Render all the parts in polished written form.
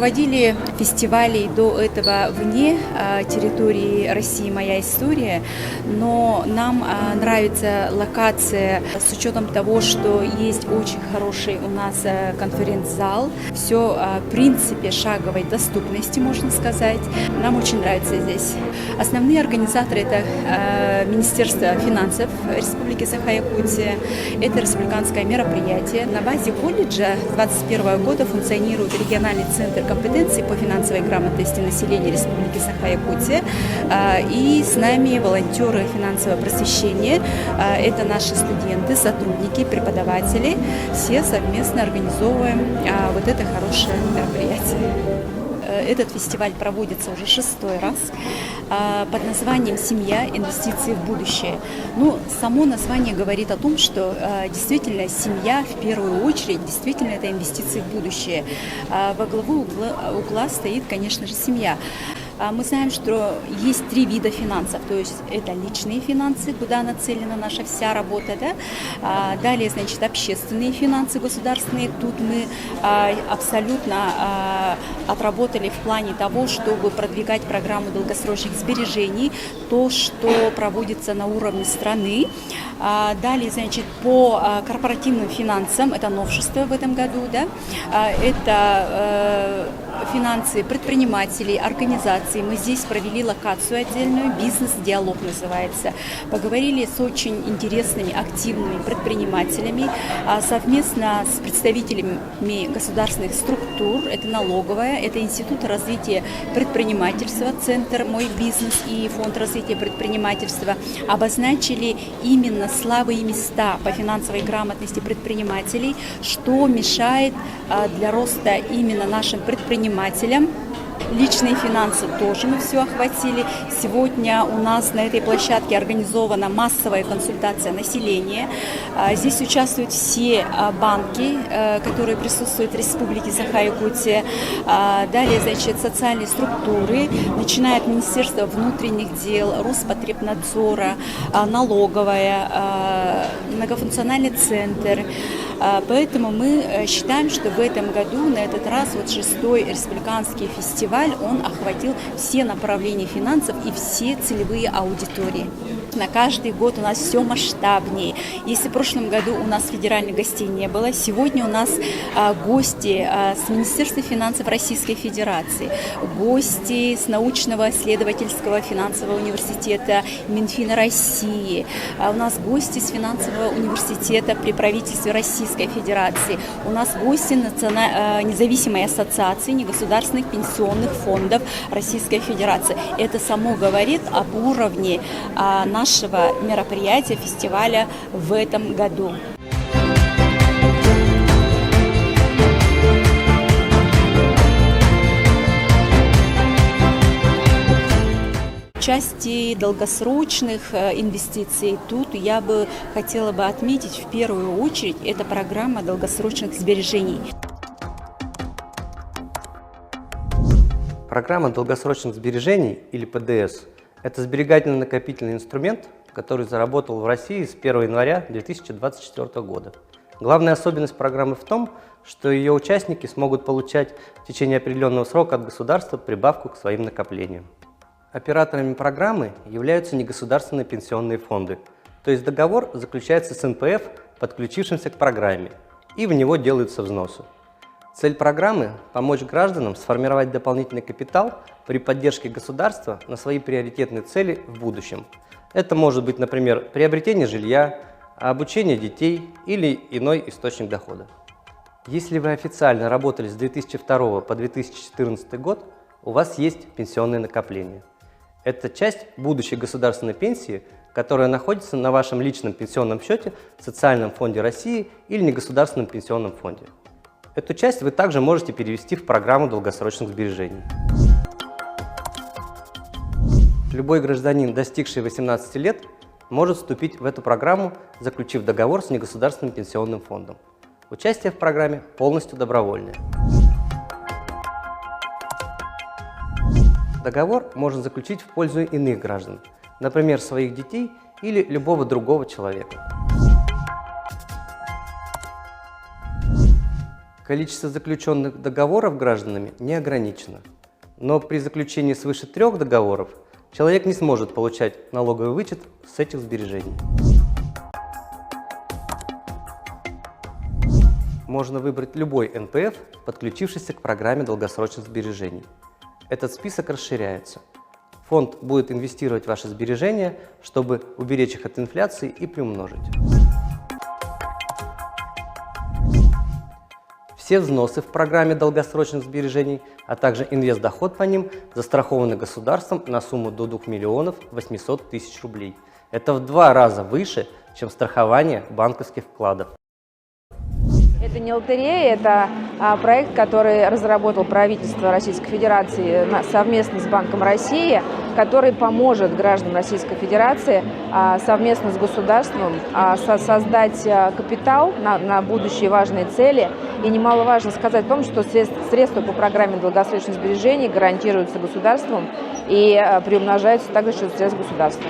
проводили фестивали до этого вне территории России «Моя история», но нам нравится локация с учетом того, что есть очень хороший у нас конференц-зал. Все в принципе шаговой доступности, можно сказать. Нам очень нравится здесь. Основные организаторы — это Министерство финансов Республики Саха-Якутия. Это республиканское мероприятие. На базе колледжа с 2021 года функционирует региональный центр компетенций по финансовой грамотности населения Республики Саха-Якутия. И с нами волонтеры финансового просвещения. Это наши студенты, сотрудники, преподаватели. Все совместно организовываем вот это хорошее мероприятие. Этот фестиваль проводится уже 6-й раз под названием «Семья. Инвестиции в будущее». Ну, само название говорит о том, что действительно семья в первую очередь, действительно это инвестиции в будущее. Во главу угла стоит, конечно же, семья. Мы знаем, что есть 3 вида финансов, то есть это личные финансы, куда нацелена наша вся работа, да? Далее, значит, общественные финансы государственные. Тут мы абсолютно отработали в плане того, чтобы продвигать программу долгосрочных сбережений, то, что проводится на уровне страны. Далее, значит, по корпоративным финансам, это новшество в этом году, да? Это финансы предпринимателей, организаций. Мы здесь провели локацию отдельную, бизнес-диалог называется. Поговорили с очень интересными, активными предпринимателями, совместно с представителями государственных структур, это налоговая, это Институт развития предпринимательства, Центр «Мой бизнес» и Фонд развития предпринимательства, обозначили именно слабые места по финансовой грамотности предпринимателей, что мешает для роста именно нашим предпринимателям. Личные финансы тоже мы все охватили. Сегодня у нас на этой площадке организована массовая консультация населения. Здесь участвуют все банки, которые присутствуют в Республике Саха-Якутия. Далее, значит, социальные структуры, начиная от Министерства внутренних дел, Роспотребнадзора, налоговая, многофункциональный центр. Поэтому мы считаем, что в этом году, на этот раз, вот 6-й республиканский фестиваль, он охватил все направления финансов и все целевые аудитории. На каждый год у нас все масштабнее. Если в прошлом году у нас федеральных гостей не было, сегодня у нас гости с Министерства финансов Российской Федерации, гости с научного исследовательского финансового университета Минфина России, у нас гости с финансового университета при правительстве Российской Федерации, у нас гости независимой ассоциации негосударственных пенсионных фондов Российской Федерации. Это само говорит об уровне нашего мероприятия, фестиваля в этом году. В части долгосрочных инвестиций тут я бы хотела бы отметить в первую очередь, это программа долгосрочных сбережений. Программа долгосрочных сбережений, или ПДС, это сберегательно-накопительный инструмент, который заработал в России с 1 января 2024 года. Главная особенность программы в том, что ее участники смогут получать в течение определенного срока от государства прибавку к своим накоплениям. Операторами программы являются негосударственные пенсионные фонды, то есть договор заключается с НПФ, подключившимся к программе, и в него делаются взносы. Цель программы – помочь гражданам сформировать дополнительный капитал при поддержке государства на свои приоритетные цели в будущем. Это может быть, например, приобретение жилья, обучение детей или иной источник дохода. Если вы официально работали с 2002 по 2014 год, у вас есть пенсионные накопления. Это часть будущей государственной пенсии, которая находится на вашем личном пенсионном счете в Социальном фонде России или негосударственном пенсионном фонде. Эту часть вы также можете перевести в программу долгосрочных сбережений. Любой гражданин, достигший 18 лет, может вступить в эту программу, заключив договор с негосударственным пенсионным фондом. Участие в программе полностью добровольное. Договор можно заключить в пользу иных граждан, например, своих детей или любого другого человека. Количество заключенных договоров гражданами не ограничено, но при заключении свыше 3 договоров человек не сможет получать налоговый вычет с этих сбережений. Можно выбрать любой НПФ, подключившийся к программе долгосрочных сбережений. Этот список расширяется. Фонд будет инвестировать в ваши сбережения, чтобы уберечь их от инфляции и приумножить. Все взносы в программе долгосрочных сбережений, а также инвестдоход по ним застрахованы государством на сумму до 2 800 000 рублей. Это в 2 раза выше, чем страхование банковских вкладов. Это не лотерея, это проект, который разработал правительство Российской Федерации совместно с Банком России, который поможет гражданам Российской Федерации совместно с государством создать капитал на будущие важные цели. И немаловажно сказать о том, что средства по программе долгосрочных сбережений гарантируются государством и приумножаются также за счет средств государства.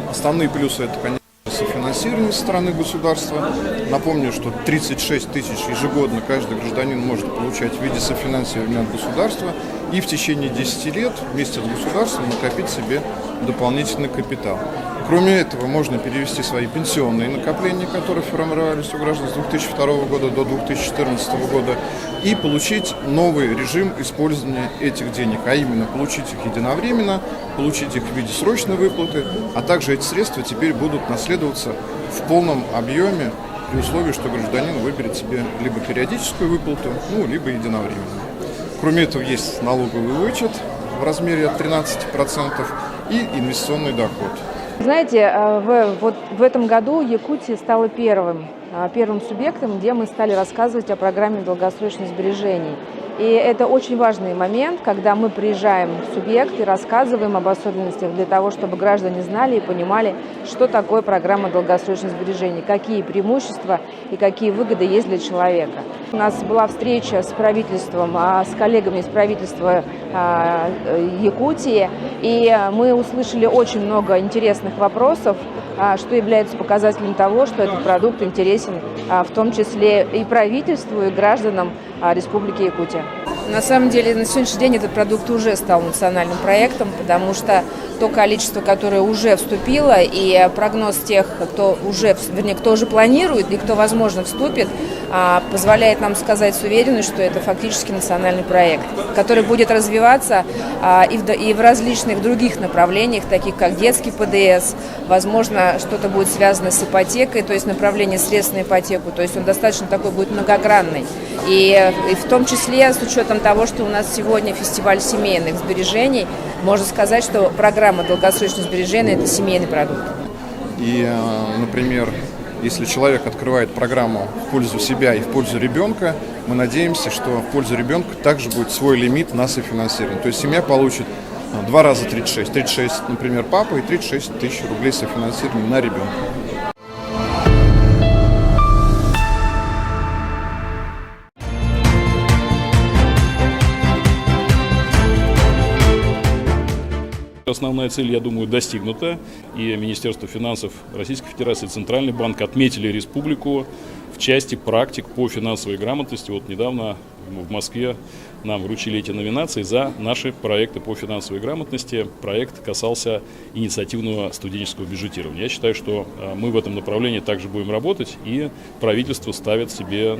Основные плюсы – это, конечно, софинансирование со стороны государства. Напомню, что 36 тысяч ежегодно каждый гражданин может получать в виде софинансирования от государства и в течение 10 лет вместе с государством накопить себе дополнительный капитал. Кроме этого, можно перевести свои пенсионные накопления, которые формировались у граждан с 2002 года до 2014 года, и получить новый режим использования этих денег, а именно получить их единовременно, получить их в виде срочной выплаты, а также эти средства теперь будут наследоваться в полном объеме при условии, что гражданин выберет себе либо периодическую выплату, либо единовременно. Кроме этого, есть налоговый вычет в размере от 13% и инвестиционный доход. Знаете, в этом году Якутия стала первым субъектом, где мы стали рассказывать о программе долгосрочных сбережений. И это очень важный момент, когда мы приезжаем в субъект и рассказываем об особенностях для того, чтобы граждане знали и понимали, что такое программа долгосрочных сбережений, какие преимущества и какие выгоды есть для человека. У нас была встреча с правительством, с коллегами из правительства Якутии, и мы услышали очень много интересных вопросов, что является показателем того, что этот продукт интересен в том числе и правительству, и гражданам Республики Якутия. На самом деле, на сегодняшний день этот продукт уже стал национальным проектом, потому что то количество, которое уже вступило, и прогноз тех, кто уже планирует и кто, возможно, вступит, позволяет нам сказать с уверенностью, что это фактически национальный проект, который будет развиваться и в различных других направлениях, таких как детский ПДС, возможно, что-то будет связано с ипотекой, то есть направление средств на ипотеку, то есть он достаточно такой будет многогранный. И в том числе с учетом того, что у нас сегодня фестиваль семейных сбережений, можно сказать, что программа долгосрочных сбережений – это семейный продукт. И, например, если человек открывает программу в пользу себя и в пользу ребенка, мы надеемся, что в пользу ребенка также будет свой лимит на софинансирование. То есть семья получит 2 раза 36. 36, например, папа, и 36 тысяч рублей софинансирования на ребенка. Основная цель, я думаю, достигнута, и Министерство финансов Российской Федерации и Центральный банк отметили республику в части практик по финансовой грамотности. Вот недавно в Москве нам вручили эти номинации за наши проекты по финансовой грамотности. Проект касался инициативного студенческого бюджетирования. Я считаю, что мы в этом направлении также будем работать, и правительство ставит себе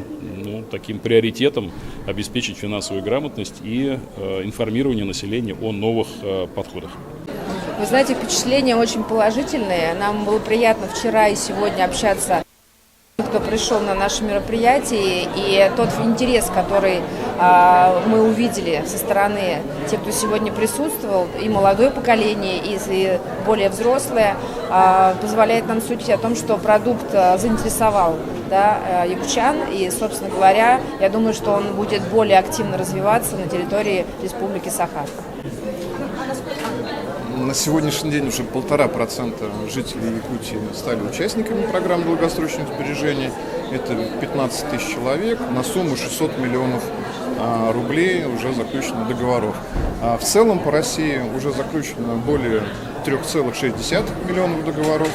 таким приоритетом обеспечить финансовую грамотность и информирование населения о новых подходах. Вы знаете, впечатления очень положительные. Нам было приятно вчера и сегодня общаться, кто пришел на наше мероприятие, и тот интерес, который мы увидели со стороны тех, кто сегодня присутствовал, и молодое поколение, и более взрослое, позволяет нам судить о том, что продукт заинтересовал якутчан, и, собственно говоря, я думаю, что он будет более активно развиваться на территории Республики Саха. На сегодняшний день уже 1,5% жителей Якутии стали участниками программы долгосрочных сбережений. Это 15 тысяч человек на сумму 600 миллионов рублей уже заключено договоров. В целом по России уже заключено более 3,6 миллионов договоров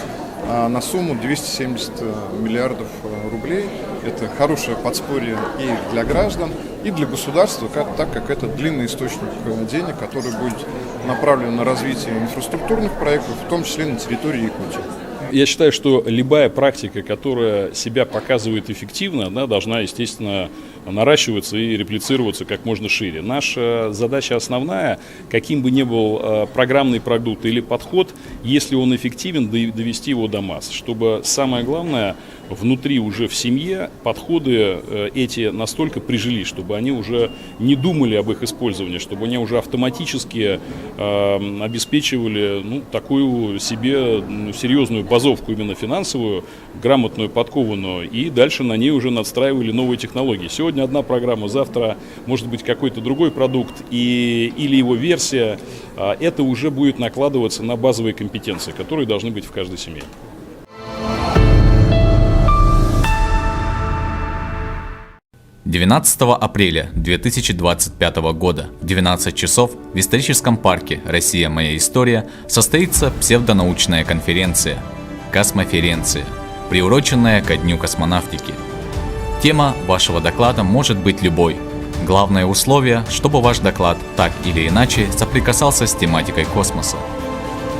на сумму 270 миллиардов рублей. Это хорошее подспорье и для граждан, и для государства, так как это длинный источник денег, который будет направлен на развитие инфраструктурных проектов, в том числе на территории Якутии. Я считаю, что любая практика, которая себя показывает эффективно, она должна, естественно, наращиваться и реплицироваться как можно шире. Наша задача основная, каким бы ни был программный продукт или подход, если он эффективен, довести его до масс, чтобы самое главное, внутри уже в семье подходы эти настолько прижились, чтобы они уже не думали об их использовании, чтобы они уже автоматически обеспечивали такую себе серьезную базовку именно финансовую, грамотную, подкованную, и дальше на ней уже надстраивали новые технологии. Сегодня одна программа, завтра может быть какой-то другой продукт или его версия. Это уже будет накладываться на базовые компетенции, которые должны быть в каждой семье. – 12 апреля 2025 года в 12 часов в историческом парке «Россия. Моя история» состоится псевдонаучная конференция «Космоференция», приуроченная ко Дню космонавтики. Тема вашего доклада может быть любой. Главное условие, чтобы ваш доклад так или иначе соприкасался с тематикой космоса.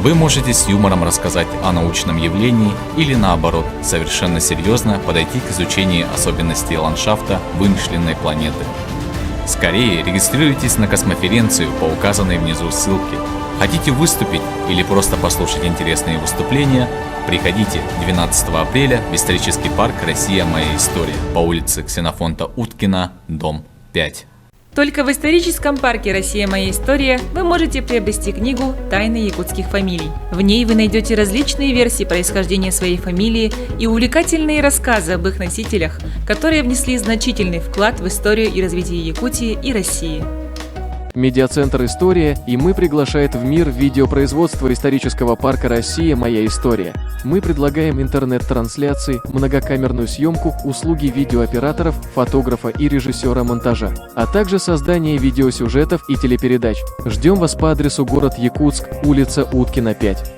Вы можете с юмором рассказать о научном явлении или наоборот, совершенно серьезно подойти к изучению особенностей ландшафта вымышленной планеты. Скорее регистрируйтесь на космоференцию по указанной внизу ссылке. Хотите выступить или просто послушать интересные выступления? Приходите 12 апреля в исторический парк «Россия. Моя история» по улице Ксенофонта Уткина, дом 5. Только в историческом парке «Россия. Моя история» вы можете приобрести книгу «Тайны якутских фамилий». В ней вы найдете различные версии происхождения своей фамилии и увлекательные рассказы об их носителях, которые внесли значительный вклад в историю и развитие Якутии и России. Медиацентр «История» и мы приглашает в мир видеопроизводства исторического парка «Россия. Моя история». Мы предлагаем интернет-трансляции, многокамерную съемку, услуги видеооператоров, фотографа и режиссера монтажа, а также создание видеосюжетов и телепередач. Ждем вас по адресу город Якутск, улица Уткина, 5.